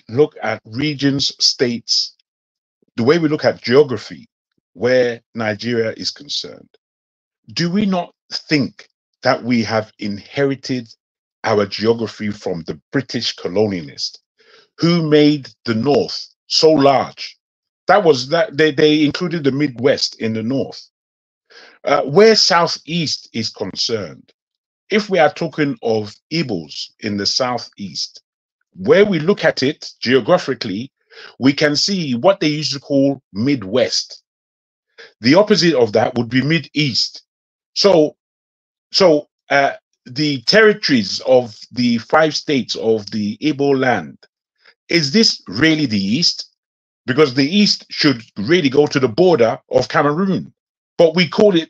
look at regions, states, the way we look at geography, where Nigeria is concerned, do we not think that we have inherited our geography from the British colonialists who made the North so large? That was that they included the Midwest in the North. Where Southeast is concerned, if we are talking of Igbos in the Southeast, where we look at it geographically, we can see what they used to call Midwest. The opposite of that would be Mid-East. So, so the territories of the 5 states of the Igbo land, is this really the East? Because the East should really go to the border of Cameroon. But we call it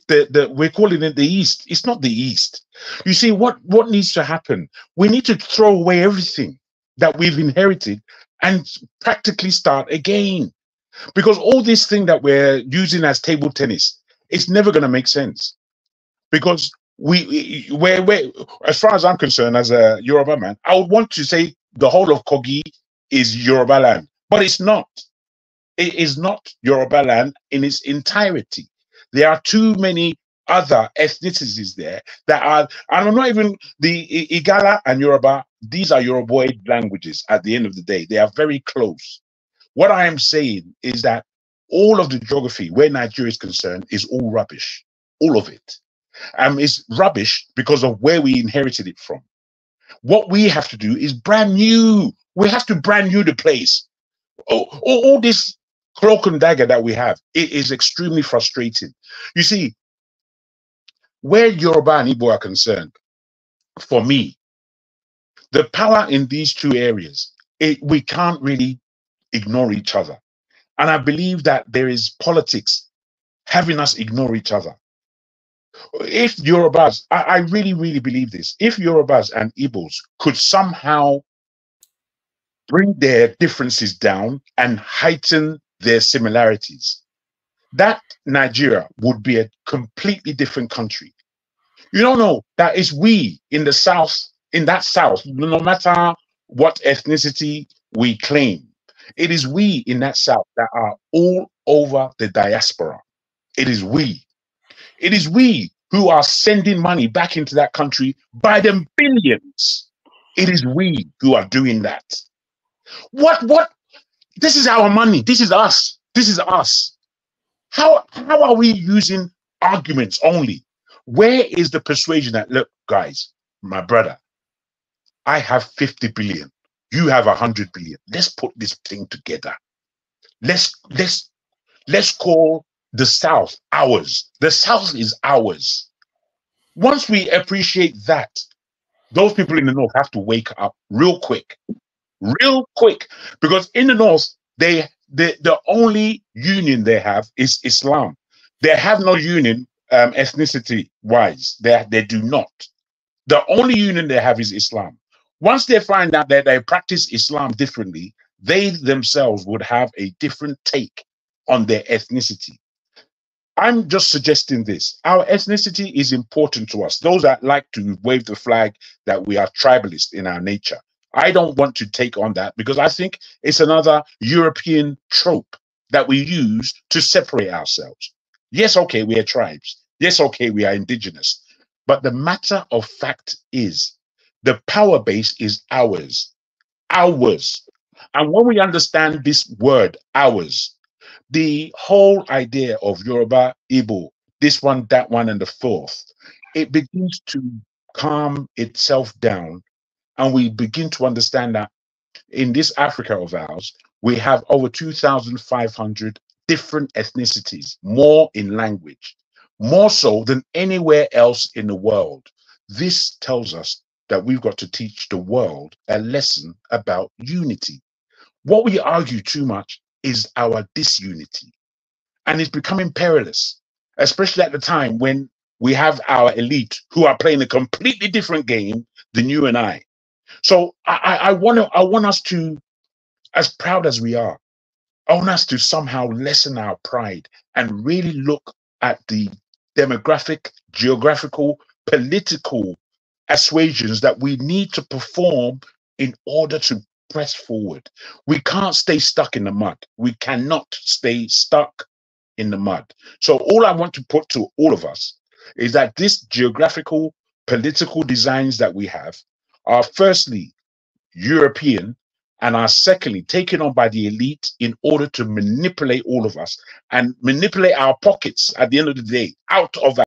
we're calling it the East. It's not the East. You see, what needs to happen? We need to throw away everything that we've inherited and practically start again. Because all this thing that we're using as table tennis, it's never going to make sense. Because we're, as far as I'm concerned, as a Yoruba man, I would want to say the whole of Kogi is Yoruba land, but it's not. It is not Yoruba land in its entirety. There are too many other ethnicities there that are, and I'm not even the Igala and Yoruba, these are Yoruboid languages at the end of the day. They are very close. What I am saying is that all of the geography where Nigeria is concerned is all rubbish. All of it. It's rubbish because of where we inherited it from. What we have to do is brand new. We have to brand new the place. All this cloak and dagger that we have, it is extremely frustrating. You see, where Yoruba and Igbo are concerned, for me, the power in these two areas, we can't really ignore each other. And I believe that there is politics having us ignore each other. If Yorubas, I really, really believe this, if Yorubas and Igbos could somehow bring their differences down and heighten their similarities, that Nigeria would be a completely different country. You don't know that it's we in the South, in that South, no matter what ethnicity we claim, it is we in that South that are all over the diaspora. It is we. It is we who are sending money back into that country by the billions. It is we who are doing that. What? This is our money. This is us. This is us. How are we using arguments only? Where is the persuasion that, look, guys, my brother, I have 50 billion. You have 100 billion. Let's put this thing together. Let's call the South ours. The South is ours. Once we appreciate that, those people in the North have to wake up real quick, because in the North, the only union they have is Islam. They have no union ethnicity wise. They do not. The only union they have is Islam. Once they find out that they practice Islam differently, they themselves would have a different take on their ethnicity. I'm just suggesting this. Our ethnicity is important to us. Those that like to wave the flag that we are tribalist in our nature. I don't want to take on that because I think it's another European trope that we use to separate ourselves. Yes, okay, we are tribes. Yes, okay, we are indigenous. But the matter of fact is the power base is ours. Ours. And when we understand this word, ours, the whole idea of Yoruba, Igbo, this one, that one, and the fourth, it begins to calm itself down. And we begin to understand that in this Africa of ours, we have over 2,500 different ethnicities, more in language, more so than anywhere else in the world. This tells us that we've got to teach the world a lesson about unity. What we argue too much is our disunity. And it's becoming perilous, especially at the time when we have our elite who are playing a completely different game than you and I. So I want us to, as proud as we are, I want us to somehow lessen our pride and really look at the demographic, geographical, political assuasions that we need to perform in order to press forward. We can't stay stuck in the mud. We cannot stay stuck in the mud. So all I want to put to all of us is that this geographical political designs that we have are firstly European and are secondly taken on by the elite in order to manipulate all of us and manipulate our pockets at the end of the day out of